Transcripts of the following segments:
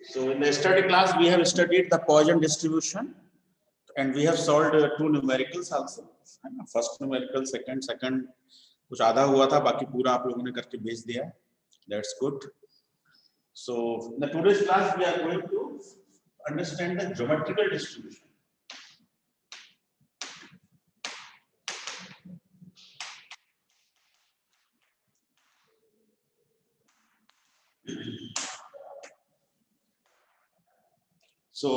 So in the yesterday class we have studied the Poisson distribution and we have solved two numericals also. First numerical, second कुछ आधा हुआ था, बाकी पूरा आप लोगों ने करके भेज दिया. That's good. So in the today's class we are going to understand the geometrical distribution. So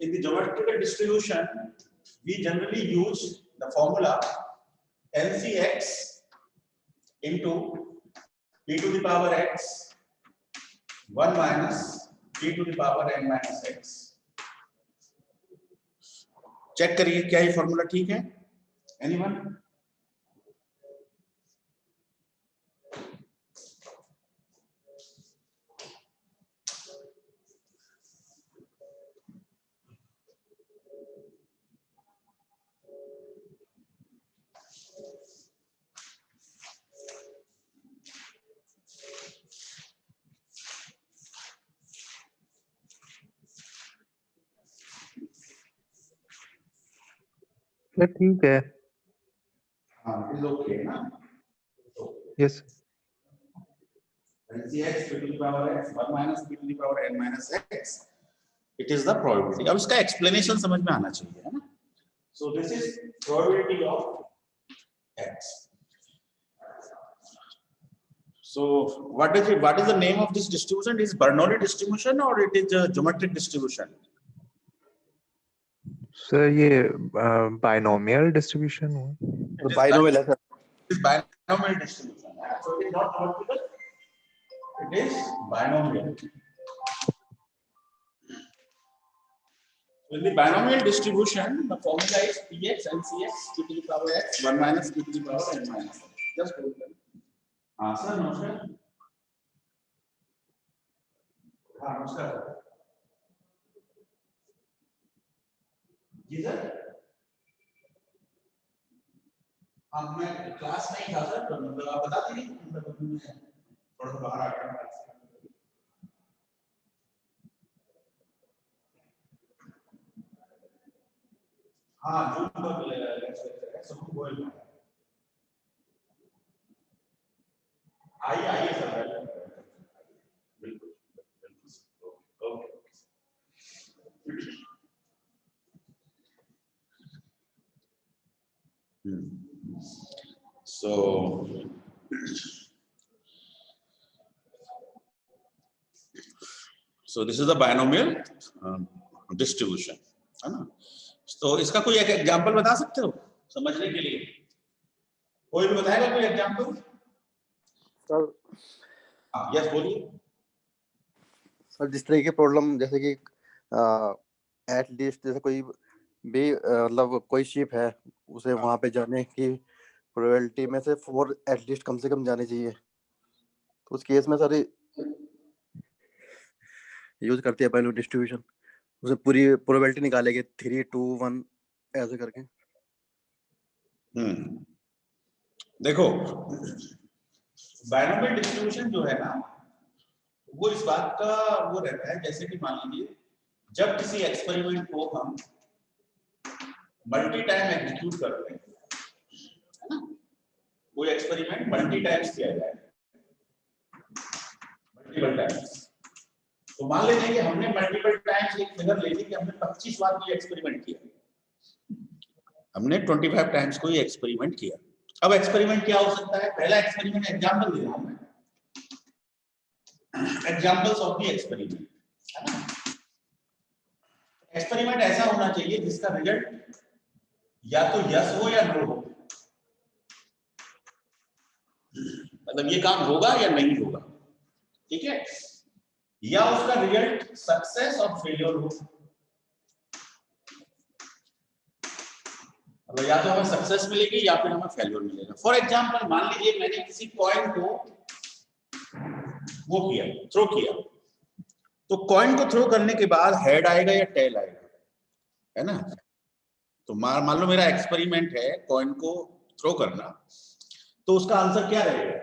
in the geometrical distribution, we generally use the formula LCX into e to the power x 1 minus e to the power n minus x. Check करिए क्या ये formula ठीक है? Anyone? ठीक है. हाँ, is okay ना? Yes. LCX e to the power x 1 minus e to the power n minus x. It is the probability. अब इसका explanation समझ में आना चाहिए, है ना? So this is probability of x. So what is it? What is the name of this distribution? It is Bernoulli distribution or it is a geometric distribution? Sir ये binomial distribution है. Binomial है sir. It is binomial distribution. So it is not multiple. It is binomial. In the binomial distribution, the formula is Px LCX e to the power x 1 minus e to the power n minus x. Just go there. हाँ sir नमस्कार. हाँ नमस्कार. जी sir. हाँ मैं class नहीं था sir, तो मतलब आप बता दीजिए, मतलब मैं थोड़ा सा बाहर आ गया. हाँ जो लेक्चर सब बोल रहा है. आइए सर. बिल्कुल okay. So this is the binomial distribution, है ना? तो इसका कोई एक एग्जांपल बता सकते हो समझने के लिए? कोई भी बताएगा कोई एग्जांपल? सर यस बोलिए. सर जिस तरह की प्रॉब्लम जैसे कि एट लीस्ट जैसे कोई भी मतलब कोई शिप है उसे वहां पे जाने की प्रोबेबिलिटी में से 4 एट लीस्ट कम से कम जाने चाहिए. तो उस केस में सर यूज करते हैं बाइनोमियल डिस्ट्रीब्यूशन. उसे पूरी प्रोबेबिलिटी निकालेंगे 3 2 1 ऐसे करके. देखो बाइनोमियल डिस्ट्रीब्यूशन जो है ना वो इस बात का वो रहता है, जैसे कि मान लीजिए जब किसी एक्सपेरिमेंट को हम मल्टी टाइम एग्जीक्यूट करते हैं, है ना? कोई एक्सपेरिमेंट मल्टी टाइम्स किया जाए, मल्टीपल टाइम्स. तो मान लीजिए कि हमने मल्टीपल टाइम्स एक फिगर ले ली कि हमने 25 बार कोई एक्सपेरिमेंट किया, हमने 25 टाइम्स कोई एक्सपेरिमेंट किया. अब एक्सपेरिमेंट क्या हो सकता है? पहला एक्सपेरिमेंट एग्जांपल दे रहा हूं मैं, एग्जांपल्स ऑफ द एक्सपेरिमेंट, है ना? एक्सपेरिमेंट ऐसा होना चाहिए जिसका रिजल्ट या तो यस हो या नो हो, मतलब ये काम होगा या नहीं होगा, ठीक है? या उसका रिजल्ट सक्सेस और फेलियर हो, मतलब या तो हमें सक्सेस मिलेगी या फिर हमें फेलियर मिलेगा. फॉर एग्जांपल मान लीजिए मैंने किसी कॉइन को वो किया, थ्रो किया, तो कॉइन को थ्रो करने के बाद हेड आएगा या टेल आएगा, है ना? तो मान लो मेरा एक्सपेरिमेंट है कॉइन को थ्रो करना, तो उसका आंसर क्या रहेगा?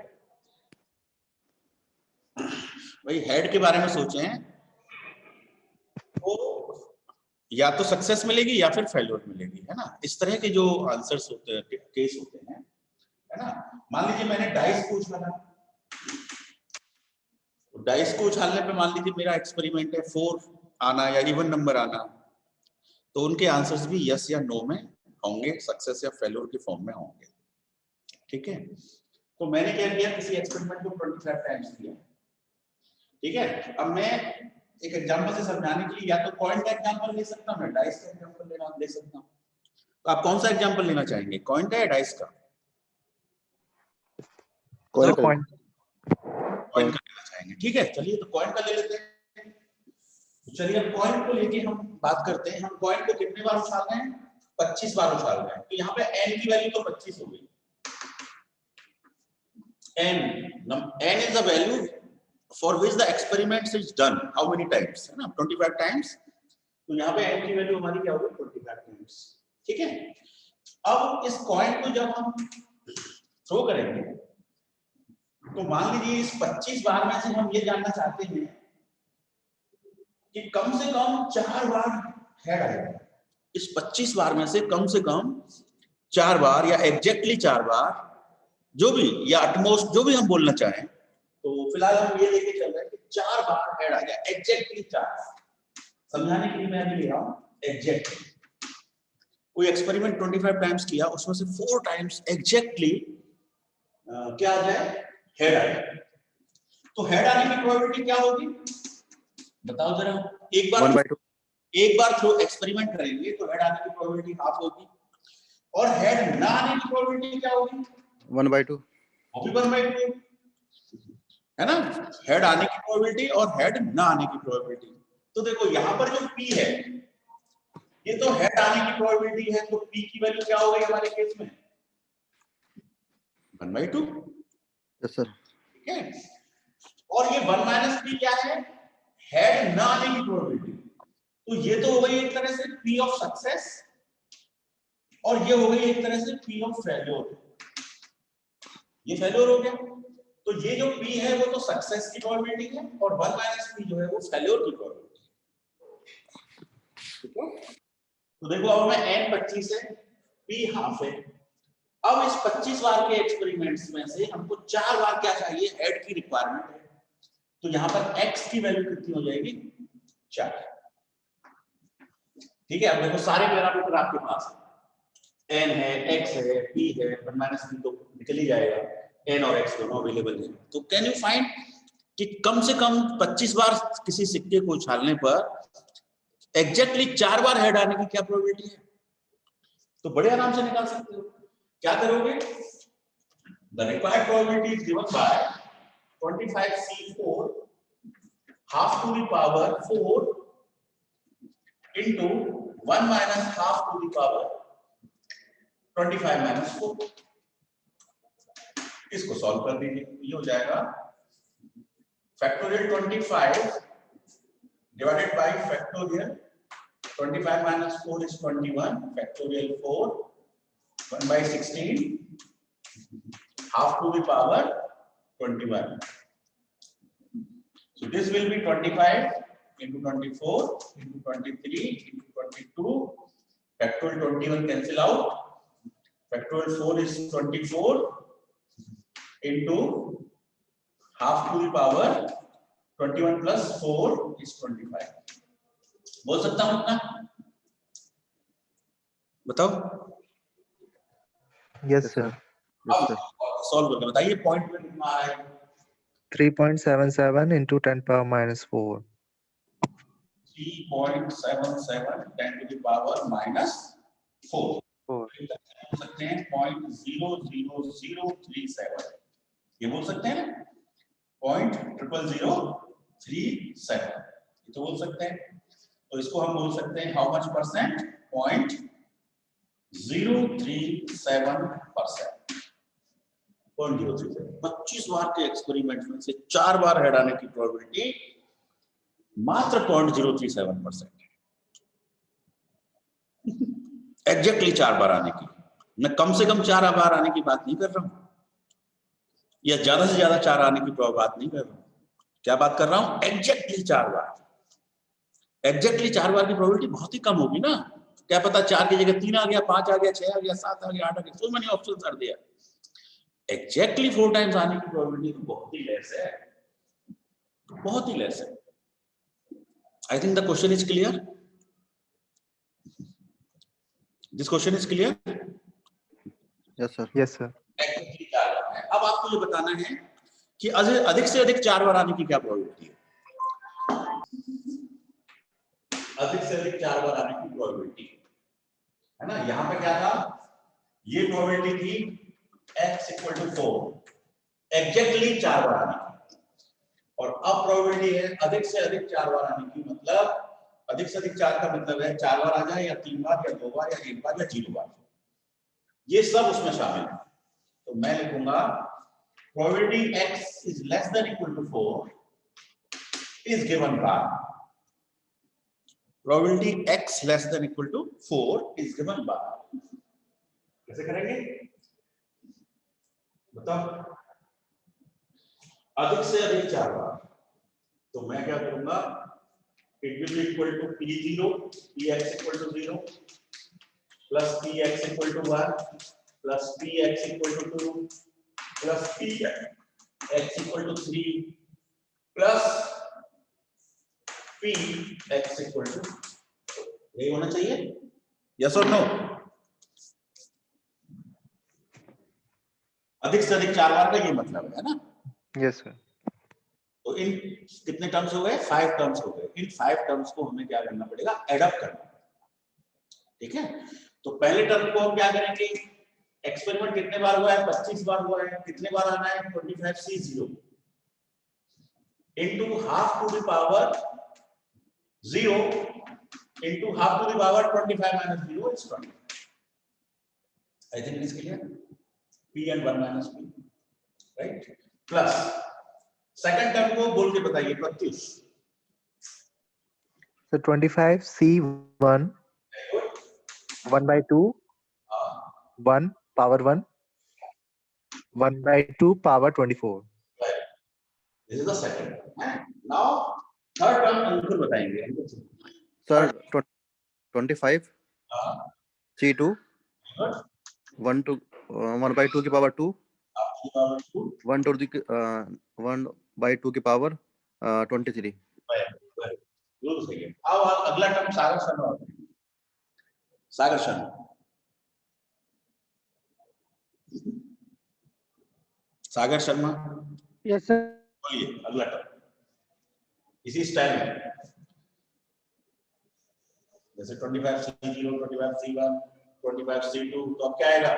भाई हेड के बारे में सोचें या तो सक्सेस मिलेगी या फिर फेल्योर मिलेगी, है ना। इस तरह के जो आंसर्स होते हैं, केस होते हैं, है ना। मान लीजिए मैंने डाइस को उछाला, डाइस को उछालने पे मान लीजिए मेरा एक्सपेरिमेंट है 4 आना या इवन नंबर आना, तो उनके आंसर्स भी यस या नो में होंगे, सक्सेस या फेल्योर के फॉर्म में होंगे, ठीक है। तो मैंने क्या किया, किसी एक्सपेरिमेंट को 25 टाइम्स किया, ठीक है। अब मैं एक एग्जांपल से समझाने के लिए या तो कॉइन का एग्जांपल ले सकता हूं, मैं डाइस का एग्जांपल ले सकता हूं। तो आप कौन सा एग्जांपल लेना चाहेंगे, कॉइन का या डाइस का? कॉइन का कॉइन कॉइन का लेना चाहेंगे, ठीक है। चलिए तो कॉइन का ले लेते हैं। तो चलिए अब कॉइन को लेके हम बात करते हैं। हम कॉइन को कितने बार उछाल रहे हैं, 25 बार उछाल रहे हैं। तो यहाँ पे n की वैल्यू तो 25 हो गई। n is the value for which the experiment is done how many times, है ना, 25 times। तो यहाँ पे n की वैल्यू हमारी क्या होगी, 25 times, ठीक है। अब इस कॉइन को जब हम थ्रो करेंगे तो मान लीजिए इस 25 बार में से हम ये जानना चाहते हैं कि कम से कम 4 बार हेड आएगा। इस 25 बार में से कम 4 बार या एग्जैक्टली 4 बार, जो भी या एटमोस्ट जो भी हम बोलना चाहें, तो फिलहाल हम ये लेके चल रहे हैं कि 4 बार हेड आ गया, एग्जैक्टली 4। समझाने के लिए मैं अभी ले रहा हूं एग्जैक्टली। कोई एक्सपेरिमेंट 25 टाइम्स किया, उसमें से 4 टाइम्स एग्जैक्टली क्या आ जाए, हेड आ जाए। तो हेड आने की प्रोबेबिलिटी क्या होगी, बताओ जरा। एक बार थ्रू एक्सपेरिमेंट करेंगे तो हेड आने की प्रोबेबिलिटी हाफ होगी, और हेड ना आने की प्रोबेबिलिटी क्या होगी, 1/2 वो भी 1/2 है ना। हेड आने की प्रोबेबिलिटी और हेड ना आने की प्रोबेबिलिटी। तो देखो यहाँ पर जो P है, ये तो हेड आने की प्रोबेबिलिटी है, तो P की वैल्यू क्या हो गई हमारे केस में, 1/2। Yes sir. ठीक है। और ये 1 - P क्या है, हेड ना आने की प्रोबेबिलिटी। तो ये तो हो गई एक तरह से P ऑफ सक्सेस, और ये हो गई एक तरह से P ऑफ फेल्योर। ये फेल्योर हो गया। तो ये जो P है वो तो सक्सेस की प्रोबेबिलिटी है, और 1 - P जो है वो फेल्योर की प्रोबेबिलिटी है, ठीक है। तो देखो अब मैं n 25 है, P हाफ है। अब इस 25 बार के एक्सपेरिमेंट्स में से हमको 4 बार क्या चाहिए, हेड की रिक्वायरमेंट है। तो यहां पर x की वैल्यू कितनी हो जाएगी, 4। ठीक है। अब देखो सारे पैरामीटर आपके पास है, n है, x है, p है, 1 - p तो निकल ही जाएगा, n और x दोनों अवेलेबल है। तो कैन यू फाइंड कि कम से कम 25 बार किसी सिक्के को उछालने पर एग्जैक्टली 4 बार हेड आने की क्या प्रोबेबिलिटी है। तो बड़े आराम से निकाल सकते हो। क्या करोगे, the required probability is given bye 25c4 half to the power 4 into 1 minus half to the power 25 minus 4। इसको सॉल्व कर दीजिए, ये हो जाएगा factorial 25 divided by factorial 25 minus 4 is 21, factorial 4 1/16 half to the power 21. So this will be 25 into 24 into 23 into 22. Factorial 21 cancel out. Factorial 4 is 24 into half to the power 21 plus 4 is 25. बोल सकता हूं इतना, बताओ। Yes sir. अब solve करके बताइए point में कितना आ रहा है। 3.77 into 10 power minus 4. 3.77 10 to the power minus 4 4. बोल सकते हैं 0.00037, ये बोल सकते हैं ना 0.00037, ये तो बोल सकते हैं। तो इसको हम बोल सकते हैं हाउ मच परसेंट, 0.037%। 25 बार के एक्सपेरिमेंट में से 4 बार हेड आने की प्रोबेबिलिटी मात्र 0.037% एग्जैक्टली 4 बार आने की। मैं कम से कम 4 बार आने की बात नहीं कर रहा हूं, या ज्यादा से ज्यादा 4 आने की बात नहीं कर रहा हूं। क्या बात कर रहा हूं, एग्जैक्टली 4 बार। एग्जैक्टली 4 बार की प्रोबेबिलिटी बहुत ही कम होगी ना, क्या पता 4 की जगह 3 आ गया, 5 आ गया, 6 आ गया, 7 आ गया, 8 आ गया, so many options are there. Exactly 4 times आने की प्रोबेबिलिटी तो बहुत ही लेस है, बहुत ही लेस है। I think the question is clear. This question is clear. Yes sir. Yes, sir. Exactly 4 बार है। अब आपको ये बताना है कि अधिक से अधिक 4 बार आने की क्या प्रोबेबिलिटी है। अधिक से अधिक 4 बार आने की प्रोबेबिलिटी है ना। यहां पे क्या था, ये प्रोबेबिलिटी थी x इक्वल टू 4, एग्जैक्टली 4 बार आने की, और अब प्रोबेबिलिटी है अधिक से अधिक 4 बार आने की। मतलब अधिक से अधिक 4 का मतलब है 4 बार आ जाए, या 3 बार, या 2 बार, या 1 बार, या 0 बार, ये सब उसमें शामिल है। तो मैं लिखूंगा probability x is less than equal to 4 is given by, probability x less than equal to 4 is given by, कैसे करेंगे बताओ। अधिक से अधिक 4 बार, तो मैं क्या करूंगा, it will be equal to p0 px equal to 0 plus px equal to 1 plus px equal to 2 plus px equal to 3 plus px equal to, यही होना चाहिए, यस और नो। अधिक से अधिक 4 बार का ये मतलब है ना। Yes, sir. तो इन कितने टर्म्स हो गए, 5 टर्म्स हो गए। इन 5 टर्म्स को हमें क्या करना पड़ेगा, एड अप करना, ठीक है। तो पहले टर्म को हम क्या करेंगे, एक्सपेरिमेंट कितने बार हुआ है, 25 बार हुआ है, कितने बार आना है, 25c0 into half to the power 0 into half to the power 25 minus 0 is 20. I think it is clear. p and 1 minus p, right? Plus second term को बोल के बताइए, 25। So 25c1 1 by 2 1 power 1 1 by 2 power 24. This is the second term. Now third term अंकुर बताएंगे। Sir 25 c2 1 by 2 की power 2 1 to the 1 by 2 की power 23। अब अगला term Sagar Sharma, Sagar Sharma, Sagar Sharma, yes sir. बोलिए अगला टर्म इसी स्टाइल में, जैसे 25c0 25c1 25c2, तो अब क्या आएगा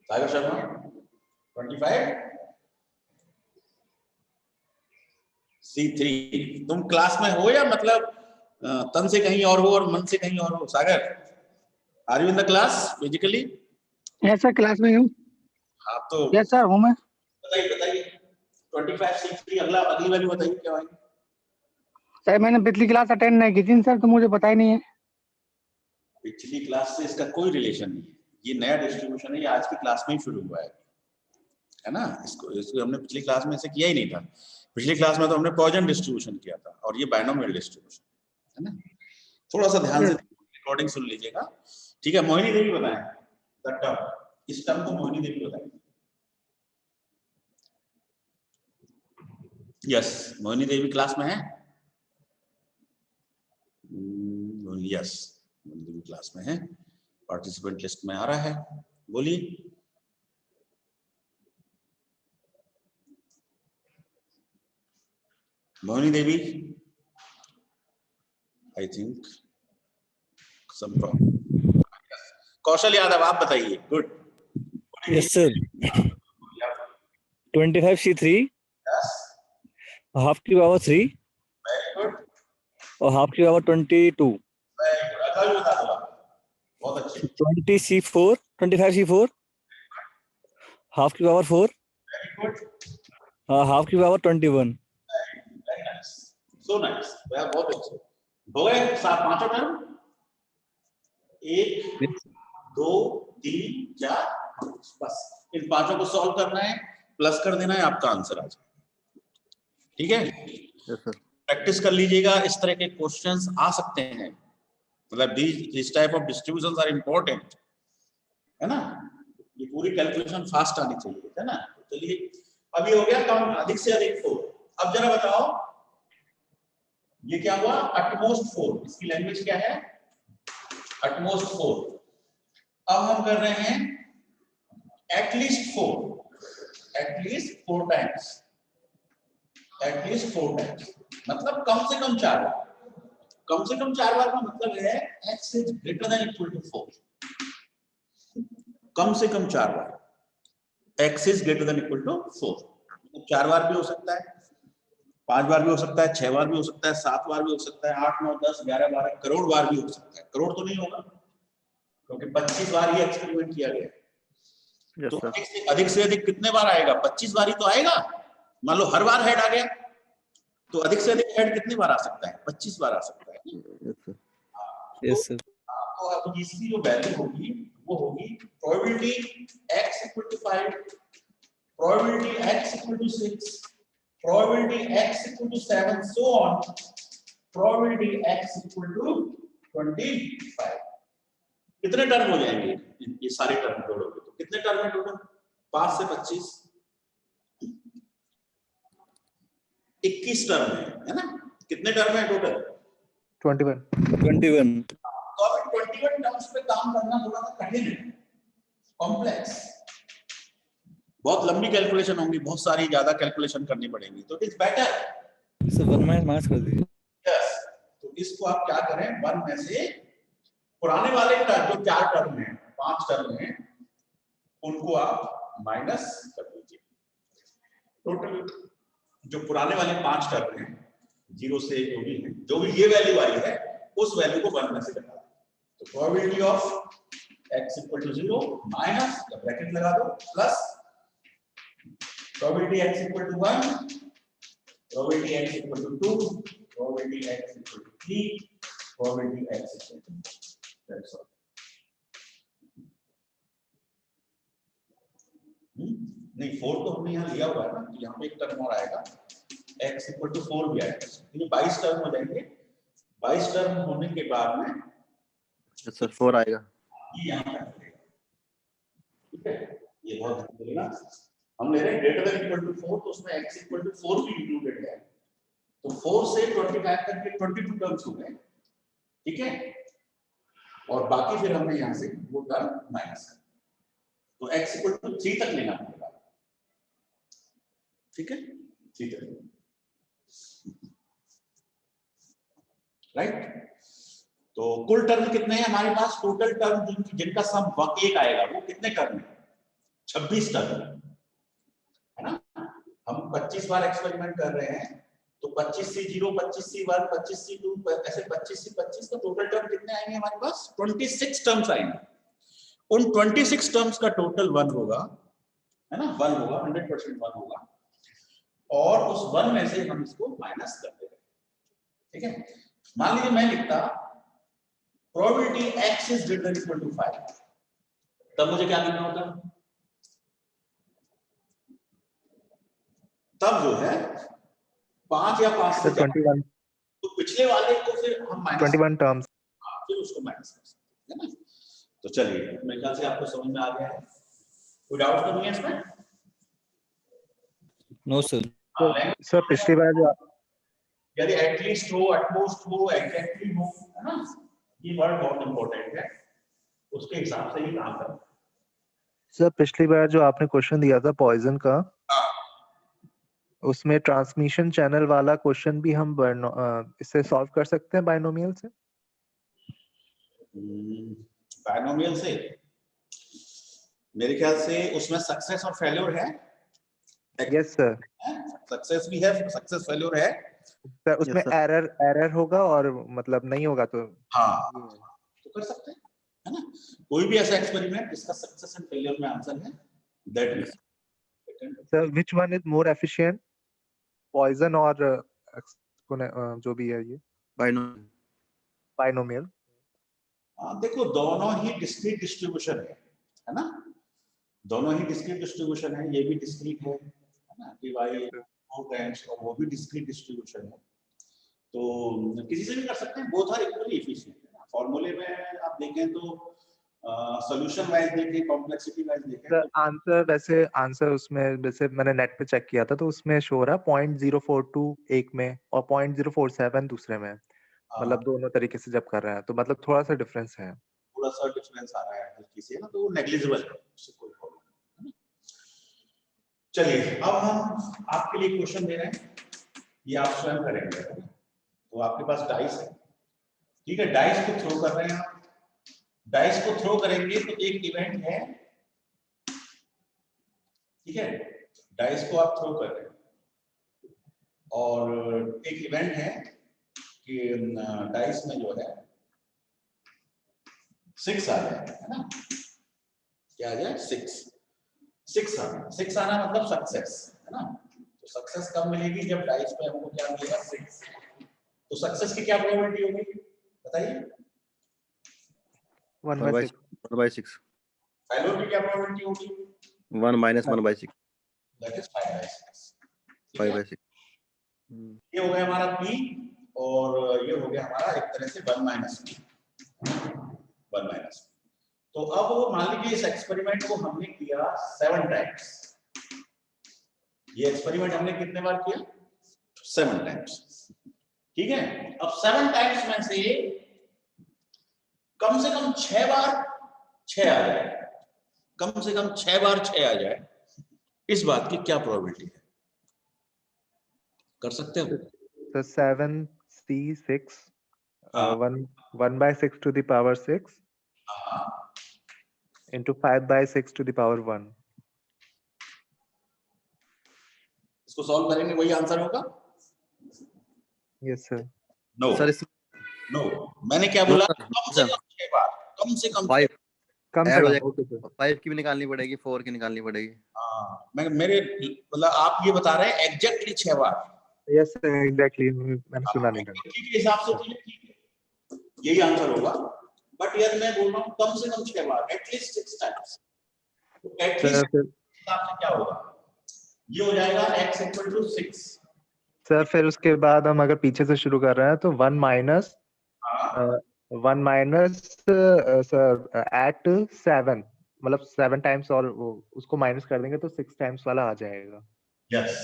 सागर शर्मा, 25c3। तुम क्लास में हो या मतलब तन से कहीं और हो और मन से कहीं और हो। Sagar, are you in the class physically? Yes sir, class में हूँ। हाँ तो यस सर, हूँ मैं। बताइए बताइए 25c3, अगली वाली बताइए क्या आएगी। सर मैंने पिछली क्लास अटेंड नहीं की थी सर, तो मुझे पता ही नहीं है। पिछली क्लास से इसका कोई रिलेशन नहीं है, ये नया डिस्ट्रीब्यूशन है, ये आज की क्लास में ही शुरू हुआ है ना। इसको हमने पिछली क्लास में ऐसे किया ही नहीं था। पिछली क्लास में तो हमने पॉइजन डिस्ट्रीब्यूशन किया था, और ये बायनोमियल डिस्ट्रीब्यूशन है ना। थोड़ा सा ध्यान से रिकॉर्डिंग सुन लीजिएगा, ठीक है। मोहिनी देवी बताएं द टर्म, इस टर्म को मोहिनी देवी बताएं। यस, मोहिनी देवी क्लास में है। यस, मोहिनी देवी क्लास में है, पार्टिसिपेंट लिस्ट में आ रहा है, बोलिए। मोहिनी देवी, I think some problem. Kaushal Yadav आप बताइए। Good. Yes sir. 25c3 half की पावर 3 वेरी गुड, और हाफ की पावर 22। वेरी गुड, अगर भी बता दो, बहुत अच्छे। 25c4 हाफ की पावर 4 वेरी गुड, हाफ की power 21। Very nice, so nice, बहुत अच्छे। हो गए 5 टर्म, 1 2 3 4, बस इन 5 को सॉल्व करना है, प्लस कर देना है, आपका आंसर आ जाएगा, ठीक है। Yes sir. प्रैक्टिस कर लीजिएगा, इस तरह के क्वेश्चंस आ सकते हैं, मतलब this type of distributions are important, है ना। ये पूरी कैलकुलेशन फास्ट आनी चाहिए, है ना। चलिए अब ये हो गया कम अधिक से अधिक 4। अब जरा बताओ ये क्या हुआ, अटमोस्ट 4, इसकी लैंग्वेज क्या है, अटमोस्ट 4। अब हम कर रहे हैं एटलीस्ट 4 टाइम्स, एटलीस्ट 4 टाइम्स मतलब कम से कम 4 बार। कम से कम 4 बार का मतलब है x is greater than equal to 4। कम से कम 4 बार x is greater than equal to 4। 4 बार भी हो सकता है, 5 बार भी हो सकता है, 6 बार भी हो सकता है, 7 बार भी हो सकता है, 8 9 10 11 12 करोड़ बार भी हो सकता है। करोड़ तो नहीं होगा क्योंकि 25 बार ही एक्सपेरिमेंट किया गया। यस तो सर। अधिक से अधिक कितने बार आएगा, 25 बार ही तो आएगा। मान लो हर बार हेड आ गया तो अधिक से अधिक हेड कितनी बार आ सकता है, 25 बार आ सकता है। Yes sir. Yes, sir. तो अब इसकी जो वैल्यू होगी वो होगी probability x equal to 5, probability x equal to 6, probability x equal to 7 so on, probability x equal to 25। कितने टर्म हो जाएंगे ये सारे टर्म जोड़ोगे तो कितने टर्म है टोटल, 5 से 25 21 टर्म है ना। कितने टर्म है टोटल, 21. 21. तो अब 21 टर्म्स पे काम करना थोड़ा सा कठिन है, कॉम्प्लेक्स, बहुत लंबी कैलकुलेशन होंगी, बहुत सारी ज्यादा कैलकुलेशन करनी पड़ेगी। तो it is better So 1 minus कर दीजिए. यस। तो इसको आप क्या करें, 1 में से पुराने वाले टर्म जो 4 टर्म है, 5 टर्म है, उनको आप माइनस कर दीजिए। टोटल जो पुराने वाले 5 टर्म हैं 0 से जो भी है, जो भी ये वैल्यू आई है उस वैल्यू को 1 में से घटा दो। तो probability of x equal to 0 minus bracket लगा दो plus probability x equal to 1, probability x equal to 2, probability x equal to 3, probability x equal to, that's all. नहीं 4 तो हमने यहाँ लिया हुआ है ना, तो यहाँ पे एक टर्म और आएगा x इक्वल टू 4 भी आएगा, ये 22 टर्म हो जाएंगे। 22 टर्म होने के बाद में यस सर 4 आएगा। ये यहाँ पे आएगा, ठीक है। ये बहुत ध्यान देना, हम ले रहे हैं ग्रेटर देन इक्वल टू 4 तो उसमें x इक्वल टू 4 भी इंक्लूडेड है। तो 4 से 25 तक के 22 टर्म्स हो गए, ठीक है। और बाकी फिर हमने यहाँ से वो टर्म माइनस कर, तो x इक्वल टू 3 तक लेना पड़ेगा, ठीक है, 3 तक, राइट। तो कुल टर्म कितने हैं हमारे पास, टोटल टर्म जिनका सम 1 आएगा वो कितने टर्म है, 26 टर्म है ना। हम 25 बार एक्सपेरिमेंट कर रहे हैं तो 25C0 25C1 25C2 ऐसे 25C25 का टोटल टर्म कितने आएंगे हमारे पास, 26 टर्म्स आएंगे। उन 26 टर्म्स का टोटल 1 होगा, है ना, 1 होगा, 100% 1 होगा, और उस 1 में से हम इसको माइनस कर देंगे, ठीक है। मान लीजिए मैं लिखता probability x is greater equal to 5, तब मुझे क्या लिखना होता, तब जो है 5 या 5 से 21. तो पिछले वाले को फिर हम माइनस 21 terms. फिर उसको माइनस कर सकते हैं ना। तो चलिए मेरे ख्याल से आपको समझ में आ गया है, कोई डाउट तो नहीं है इसमें। No, sir. सर पिछली बार जो यदि एटलीस्ट हो, एटमोस्ट हो, एग्जैक्टली हो, है ना, ये वर्ड बहुत इंपॉर्टेंट है, उसके हिसाब से ही काम करना। सर पिछली बार जो आपने क्वेश्चन दिया था पॉइजन का, उसमें ट्रांसमिशन चैनल वाला क्वेश्चन भी हम इससे सॉल्व कर सकते हैं बायनोमियल से। बायनोमियल से मेरे ख्याल से उसमें सक्सेस और फेल्योर है। Yes sir. सक्सेस भी है, सक्सेस फेल्योर है सर उसमें Yes, sir. एरर होगा और मतलब नहीं होगा तो हाँ, तो कर सकते हैं, है ना। कोई भी ऐसा एक्सपेरिमेंट जिसका सक्सेस एंड फेलियर में आंसर है, that is. Sir which one is more efficient, Poisson और जो भी है ये बायनोमियल? देखो दोनों ही डिस्क्रीट डिस्ट्रीब्यूशन है ना, दोनों ही डिस्क्रीट डिस्ट्रीब्यूशन है, ये भी डिस्क्रीट है ना, कि भाई 4 टाइम्स और वो भी डिस्क्रीट डिस्ट्रीब्यूशन है। तो किसी से भी कर सकते हैं, बोथ आर इक्वली एफिशिएंट। फॉर्मूले में आप देखें तो सॉल्यूशन वाइज देखें, कॉम्प्लेक्सिटी वाइज देखें सर तो आंसर वैसे आंसर उसमें जैसे मैंने नेट पे चेक किया था तो उसमें शो हो रहा है 0.042 एक में और 0.047 दूसरे में, मतलब दोनों तरीके से जब कर रहे हैं तो मतलब थोड़ा सा डिफरेंस है। थोड़ा सा डिफरेंस आ रहा है हल्की से ना, तो वो नेग्लिजिबल है, उससे कोई प्रॉब्लम नहीं। चलिए अब हम आपके लिए क्वेश्चन दे रहे हैं, ये आप स्वयं करेंगे। तो आपके पास डाइस है, ठीक है, डाइस को थ्रो कर रहे हैं आप। डाइस को थ्रो करेंगे तो एक इवेंट है, ठीक है, डाइस को आप थ्रो कर रहे हैं और एक इवेंट है कि डाइस में जो है 6 आ जाए, है ना, क्या आ जाए 6 आना मतलब सक्सेस, है ना। तो सक्सेस कब मिलेगी, जब डाइस पे हमको क्या मिलेगा 6। तो सक्सेस की क्या प्रोबेबिलिटी होगी बताइए। 1/6 1/6 फेल्योर की क्या प्रोबेबिलिटी होगी, 1 - 1/6 दैट इज 5/6। 5/6 ये हो गया हमारा p और ये हो गया हमारा एक तरह से 1 - p, 1 -। तो अब मान लीजिए इस एक्सपेरिमेंट को हमने किया 7 टाइम्स। ये एक्सपेरिमेंट हमने कितने बार किया, 7 टाइम्स, ठीक है। अब 7 टाइम्स में से कम से कम 6 बार 6 आ जाए, कम से कम 6 बार 6 आ जाए, इस बात की क्या प्रोबेबिलिटी है, कर सकते हो। तो 7c6 हाँ। 1/6 to the power 6 हाँ, into 5/6 to the power 1। इसको सॉल्व करेंगे वही आंसर होगा। Yes sir. नो सर इस नो, मैंने क्या नो बोला, सर कम से कम 6 बार, कम से कम 5 कम से ऐड हो कम, जाएगा, ओके सर। 5 की भी निकालनी पड़ेगी, 4 की निकालनी पड़ेगी। हाँ, मेरे मतलब आप ये बता रहे हैं एग्जैक्टली 6 बार। यस सर एग्जैक्टली, मैंने सुना नहीं था। के हिसाब से तो ये ठीक है, यही आंसर होगा। बट यार मैं बोल रहा हूँ कम से कम 6 बार, एटलीस्ट 6 टाइम्स। तो एटलीस्ट सर फिर हिसाब से क्या होगा, ये हो जाएगा x = 6। सर फिर उसके बाद हम अगर पीछे से शुरू कर रहे हैं तो 1 माइनस हाँ 1 माइनस सर एट 7, मतलब 7 टाइम्स और उसको माइनस कर देंगे तो 6 टाइम्स वाला आ जाएगा। यस,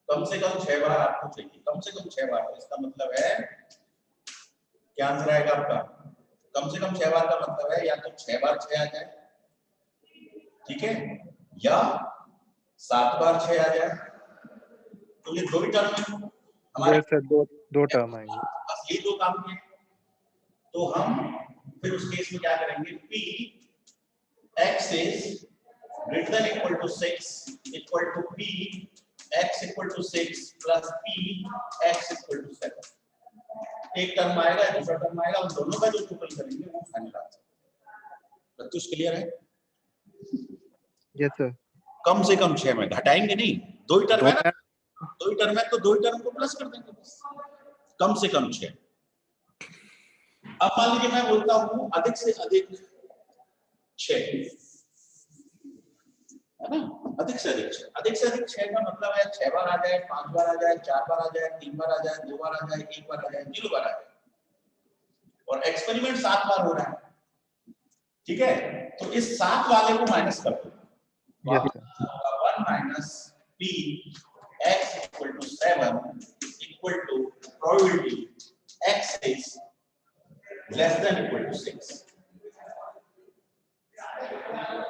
कम से कम 6 बार आपको चाहिए, कम से कम 6 बार। तो इसका मतलब है क्या आंसर आएगा आपका, कम से कम 6 बार का मतलब है या तो 6 बार 6 आ जाए, ठीक है, या 7 बार 6 आ जाए। तो ये दो ही टर्म है हमारे, ये सर दो टर्म आएंगे। बस ये दो काम किए। तो हम फिर उस केस में क्या करेंगे, p x is greater than equal to 6 equal to p x = 6 plus p x = 7। एक टर्म आएगा दूसरा टर्म आएगा, उन दोनों का जो टोटल करेंगे वो फाइनल आंसर। प्रत्युष क्लियर है। Yes sir. कम से कम 6 में घटाएंगे नहीं, दो ही टर्म है ना, दो ही टर्म है तो दो ही टर्म को प्लस कर देंगे बस। कम से कम 6। अब मान लीजिए मैं बोलता हूं अधिक से अधिक 6, है ना, अधिक से अधिक 6। अधिक से अधिक 6 का मतलब है 6 बार आ जाए, 5 बार आ जाए, 4 बार आ जाए, 3 बार आ जाए, 2 बार आ जाए, 1 बार आ जाए, 0 बार आ जाए। और एक्सपेरिमेंट 7 बार हो रहा है, ठीक है। तो इस 7 वाले को माइनस कर दो, yes sir. 1 minus p x = 7 equal to probability x is less than equal to 6।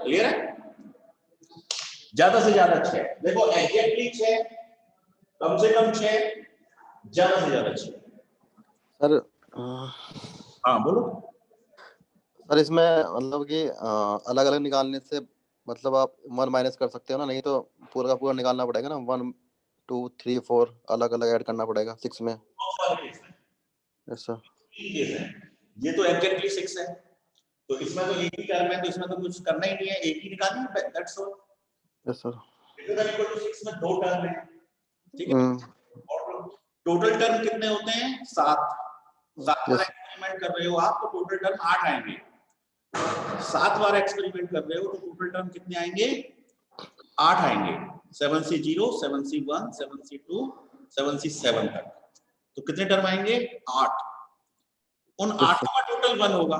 Clear है। ज्यादा से ज्यादा 6, देखो एग्जैक्टली 6, कम से कम 6, ज्यादा से ज्यादा 6। सर हाँ बोलो। सर इसमें मतलब कि अलग अलग निकालने से मतलब आप 1 माइनस कर सकते हो ना, नहीं तो पूरा का पूरा निकालना पड़ेगा ना, 1 2 3 4 अलग अलग ऐड करना पड़ेगा 6 में। Yes sir. ये तो एग्जैक्टली 6 है, तो इसमें तो एक ही टर्म है, तो इसमें तो कुछ करना ही नहीं है, एक ही निकालना है, that's all. Yes sir. Greater than equal to 6 में 2 टर्म है, ठीक है। और टोटल टर्म कितने होते हैं, 7 बार एक्सपेरिमेंट कर रहे हो आप तो टोटल टर्म 8 आएंगे। 7 बार एक्सपेरिमेंट कर रहे हो तो टोटल टर्म कितने आएंगे, 8 आएंगे। 7c0 7c1 7c2 7c7 तक। तो कितने टर्म आएंगे? 8। उन 8 का टोटल 1 होगा,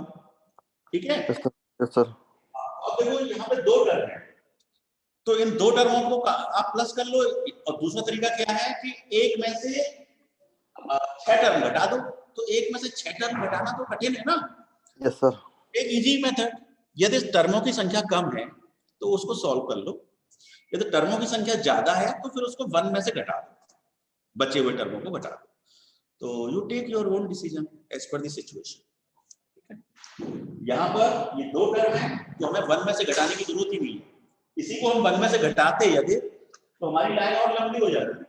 ठीक है? Yes sir. अब देखो यहाँ पे 2 टर्म है, तो इन 2 टर्मों को आप प्लस कर लो। और दूसरा तरीका क्या है कि एक में से 6 टर्म घटा दो। तो एक में से 6 टर्म घटाना तो कठिन है ना। Yes sir. एक इजी मेथड, यदि टर्मों की संख्या कम है तो उसको सॉल्व कर लो, यदि टर्मों की संख्या ज्यादा है तो फिर उसको 1 में से घटा दो, बचे हुए टर्मों को घटा दो। तो you take your own decision as per the situation, ठीक है? यहाँ पर ये 2 टर्म है जो हमें 1 में से घटाने की जरूरत ही नहीं है। इसी को हम 1 में से घटाते यदि तो हमारी लाइन और लंबी हो जाती है।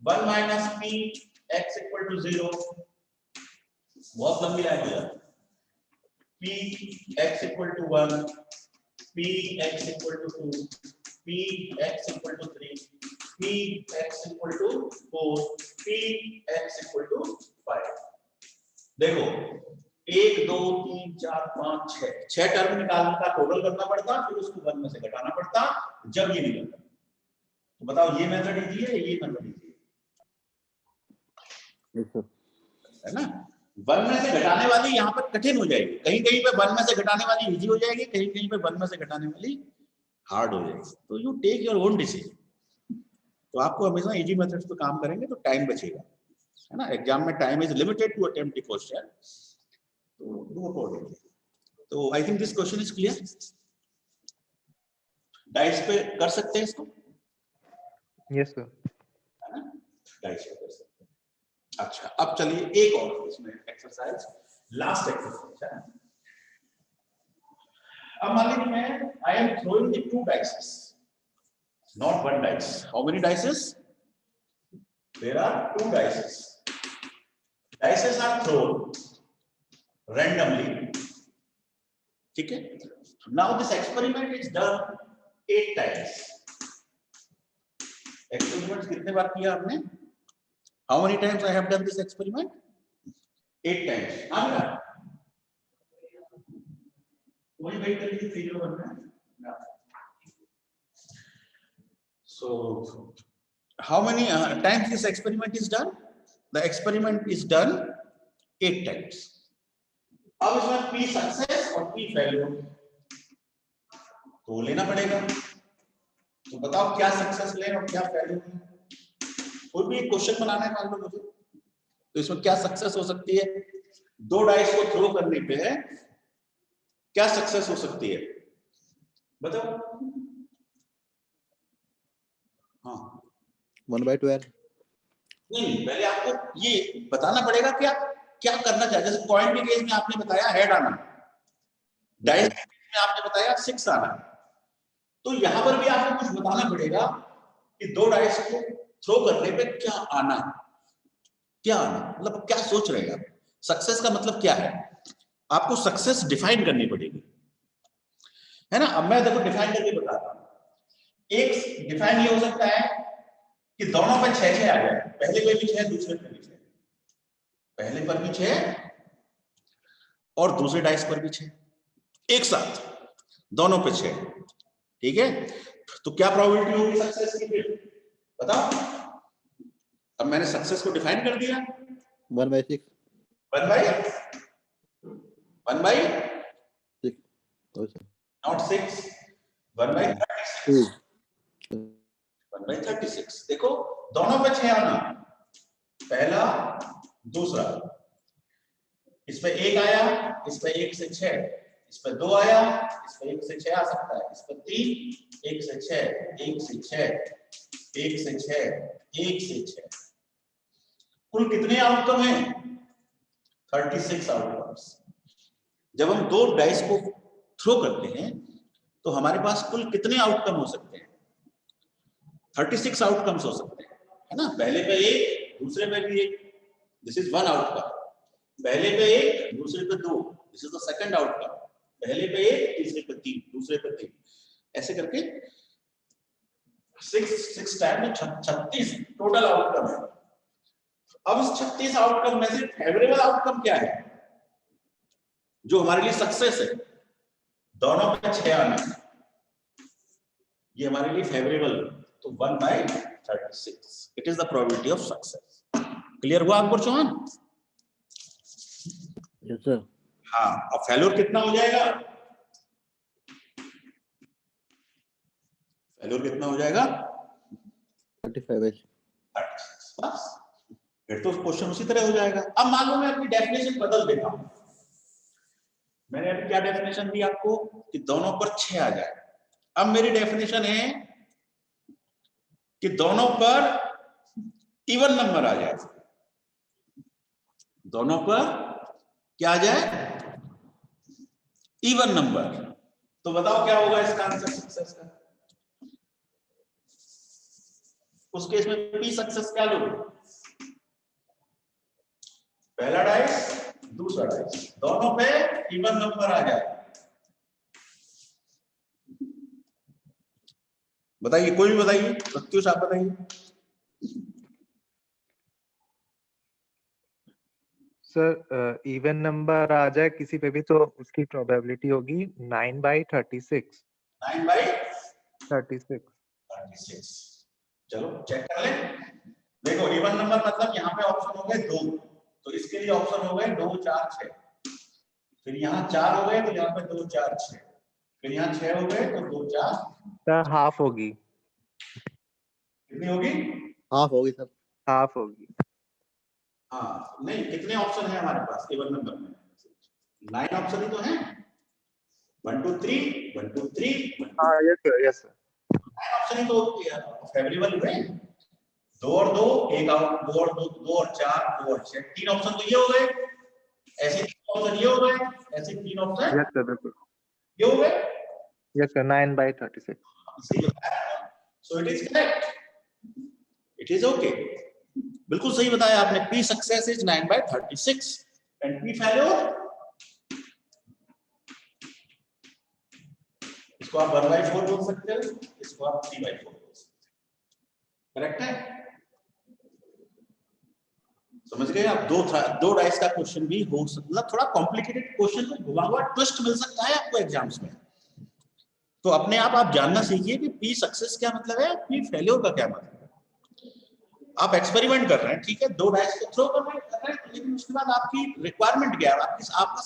1 minus P X equal to 0, बहुत लंबी लाइन हो जाती है। P X equal to 1, P X equal to 2, P X equal to 3, P X equal to 4, P X equal to 5। देखो 1 2 3 4 5 6 टर्म निकालने का टोटल करना पड़ता, फिर उसको 1 में से घटाना पड़ता जब ये निकलता। तो बताओ ये मेथड इजी है, ये मेथड इजी है ना? 1 में से घटाने वाली यहाँ पर कठिन हो जाएगी, कहीं कहीं पे 1 में से घटाने वाली इजी हो जाएगी, कहीं कहीं पे 1 में से घटाने वाली हार्ड हो जाएगी। तो you take your own decision. तो आपको हमेशा इजी मेथड्स पे काम करेंगे तो टाइम बचेगा, है ना? एग्जाम में time is limited to attempt the question, तो डू अकॉर्डिंगली। तो I think this question is clear. Dice पे कर सकते हैं इसको, यस सर। है ना? डाइस पे कर सकते हैं। अच्छा, अब चलिए एक और इसमें एक्सरसाइज, लास्ट एक्सरसाइज है। अब मान लीजिए मैं I am throwing the 2 dices, not 1 dice. How many dices? There are 2 dices. Dices are thrown randomly. ठीक है? Now this experiment is done 8 times. Experiment कितने बार किया आपने? How many times I have done this experiment? 8 times. हाँ बेटा? वही wait कर लीजिए, 3 बनना है। So, how many times this experiment is done? The experiment is done 8 times. अब इसमें P success और P failure तो लेना पड़ेगा। तो बताओ क्या सक्सेस लें और क्या फेल्यूर लें? कोई भी क्वेश्चन बनाना है मान लो मुझे, तो इसमें क्या सक्सेस हो सकती है? 2 डाइस को थ्रो करने पे क्या सक्सेस हो सकती है? बताओ। हाँ 1/12। नहीं, पहले आपको ये बताना पड़ेगा कि आप क्या करना चाहते हैं। जैसे कॉइन के केस में आपने बताया हेड आना, डाइस के केस में आपने बताया 6 आना, तो यहां पर भी आपको कुछ बताना पड़ेगा कि 2 डाइस को थ्रो करने पे क्या आना, मतलब क्या सोच रहे हैं आप? सक्सेस का मतलब क्या है? आपको सक्सेस डिफाइन करनी पड़ेगी, है ना? अब मैं देखो डिफाइन करके बताता हूं। एक डिफाइन ये हो सकता है कि दोनों पे 6 आ जाए, पहले पे भी 6 दूसरे पे भी 6, पहले पर भी 6 और दूसरे डाइस पर भी 6, एक साथ दोनों पे 6, ठीक है? तो क्या प्रोबेबिलिटी होगी सक्सेस की? फिर बताओ। अब मैंने सक्सेस को डिफाइन कर दिया 1/6। 1/6 नॉट 6, 1/36। 1/36। देखो दोनों पे 6 आना, पहला दूसरा, इस पे 1 आया, इस पे 1 से 6, इस पे 2 आया, इस पे 1 से 6 आ सकता है, इस पे 3, 1 से 6, 1 से 6, 1 से 6, 1 से 6, कुल कितने आउटकम है? 36 आउटकम्स। जब हम 2 डाइस को थ्रो करते हैं तो हमारे पास कुल कितने आउटकम हो सकते हैं? 36 आउटकम्स हो सकते हैं, है ना? पहले पे 1, दूसरे पे भी 1, दिस इज 1 आउटकम। पहले पे 1, दूसरे पे 2, this is the second outcome. पहले पे 1, तीसरे पे 3, दूसरे पे 3, ऐसे करके 6 टाइम में 36 टोटल आउटकम है। अब इस 36 आउटकम में से फेवरेबल आउटकम क्या है जो हमारे लिए सक्सेस है? दोनों पे 6 आना, ये हमारे लिए फेवरेबल, तो 1/36 it is the probability of success. Clear हुआ अकबर चौहान? Yes sir. हाँ, अब फेल्योर कितना हो जाएगा? फेल्योर कितना हो जाएगा? 35। बस, फिर तो क्वेश्चन उसी तरह हो जाएगा। अब मान लो मैं अपनी डेफिनेशन बदल देता हूं। मैंने अभी क्या डेफिनेशन दी आपको कि दोनों पर 6 आ जाए। अब मेरी डेफिनेशन है कि दोनों पर इवन नंबर आ जाए। दोनों पर क्या आ जाए? Even number. तो बताओ क्या होगा इसका आंसर सक्सेस का? उस केस में पी सक्सेस क्या लोगे? पहला डाइस, दूसरा डाइस, दोनों पे इवन नंबर आ जाए। बताइए, कोई भी बताइए। प्रत्युष आप बताइए। सर इवन नंबर आ जाए किसी पे भी तो उसकी प्रोबेबिलिटी होगी 9/36। 9/36। चलो चेक कर ले। देखो इवन नंबर मतलब यहाँ पे ऑप्शन हो गए 2, तो इसके लिए ऑप्शन हो गए 2 4 6। फिर यहाँ 4 हो गए तो यहाँ पे 2 4 6। फिर यहाँ 6 हो गए तो 2 4। सर हाफ होगी। कितनी होगी? हाफ होगी सर। हाफ होगी। हाँ नहीं, कितने ऑप्शन है हमारे पास इवन नंबर में? 9 ऑप्शन ही तो है। 1 2 3 1 2 3 1 2। हाँ yes sir, yes sir. 9 option ही तो फेवरेबल हुए। 2 और 2 1 और 2 और 2 2 और 4 2 और 6 3 ऑप्शन तो ये हो गए। ऐसे 3 ऑप्शन ये हो गए। ऐसे 3 ऑप्शन यस सर, बिल्कुल। ये हो गए। Yes sir, 9/36। सही बताया। So it is correct, it is okay. बिल्कुल सही बताया आपने। P success is 9/36 and P failure, इसको आप 1/4 बोल सकते हो, इसको आप 3/4 बोल सकते हो। करेक्ट है? समझ गए आप? दो डाइस का क्वेश्चन भी हो सकता, मतलब थोड़ा कॉम्प्लिकेटेड क्वेश्चन में घुमा हुआ ट्विस्ट मिल सकता है आपको एग्जाम्स में। तो अपने आप जानना सीखिए कि पी सक्सेस क्या मतलब है, पी फेल्योर का क्या मतलब है। आप एक्सपेरिमेंट कर रहे हैं, ठीक है, 2 डाइस को थ्रो कर रहे हैं, लेकिन उसके बाद आपकी रिक्वायरमेंट क्या है, आपका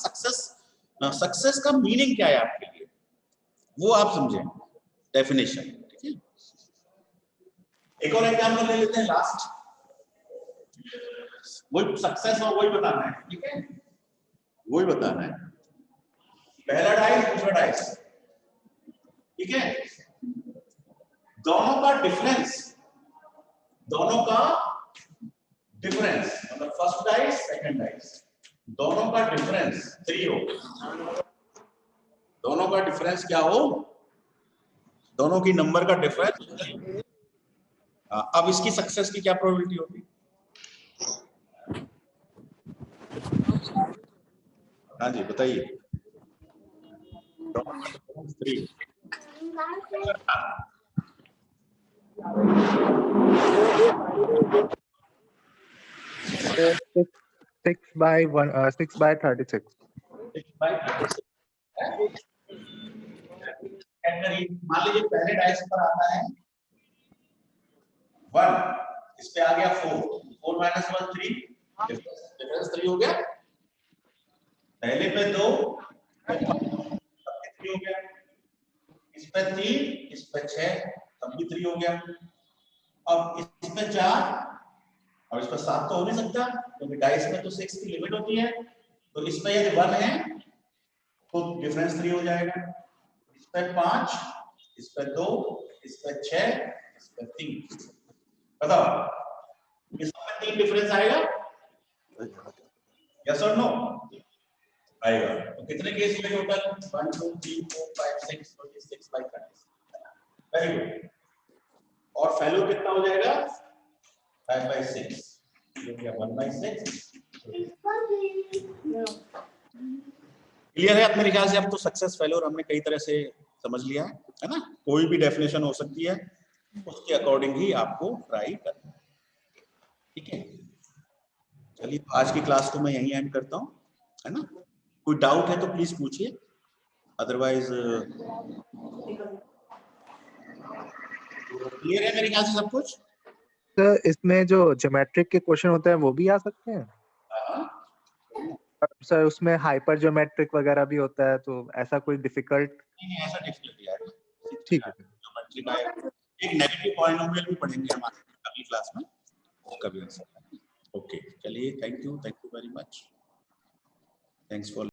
सक्सेस का मीनिंग क्या है आपके लिए, वो आप समझें। डेफिनेशन, ठीक है। एक और एग्जांपल ले लेते हैं लास्ट। वही सक्सेस और वही बताना है, ठीक है, वही बताना है। पहला डाइस, दूसरा डाइस, ठीक है, दोनों का डिफरेंस मतलब फर्स्ट डाइस सेकंड डाइस, दोनों का डिफरेंस 3 हो। दोनों का डिफरेंस क्या हो? दोनों की नंबर का डिफरेंस। अब इसकी सक्सेस की क्या प्रोबेबिलिटी होगी? हाँ जी बताइए। 3 6/36। 6/36। मान लीजिए पहले डाइस पर आता है 1, इस पे आ गया 4 4 - 1 3, डिफरेंस 3 हो गया। पहले पे 2 3 हो गया, इस पे 3 इस पे 6 तब भी 3 हो गया। अब इस पे 4 और इस पे 7 तो हो नहीं सकता, क्योंकि डाइस में तो 6 की लिमिट होती है। तो इस पे यदि 1 है तो डिफरेंस 3 हो जाएगा। इस पे 5, इस पे 2, इस पे 6, इस पे 3। बताओ इसमें 3 डिफरेंस आएगा? यस और नो? आएगा। तो कितने केस हुए टोटल? 1 2 3 4 5 6 26/36। Very good. और फेल्योर कितना हो जाएगा? 5/6। ये क्या 1/6? क्लियर है? मेरे ख्याल से अब तो सक्सेस फेल्योर हमने कई तरह से समझ लिया है ना? कोई भी डेफिनेशन हो सकती है, उसके अकॉर्डिंग ही आपको ट्राई करना है, ठीक है। चलिए आज की क्लास को मैं यहीं एंड करता हूँ, है ना? कोई डाउट है तो प्लीज पूछिए, अदरवाइज क्लियर है मेरे ख्याल से सब कुछ। तो इसमें जो ज्योमेट्रिक के क्वेश्चन होते हैं वो भी आ सकते हैं सर? उसमें हाइपर ज्योमेट्रिक वगैरह भी होता है, तो ऐसा कोई डिफिकल्ट? नहीं ऐसा डिफिकल्टी आएगा। ठीक है। ज्योमेट्री का एक नेगेटिव पॉलिनोमियल भी पढ़ेंगे हम अगली क्लास में, उसका भी आंसर है। ओके चलिए, thank you very much, thanks for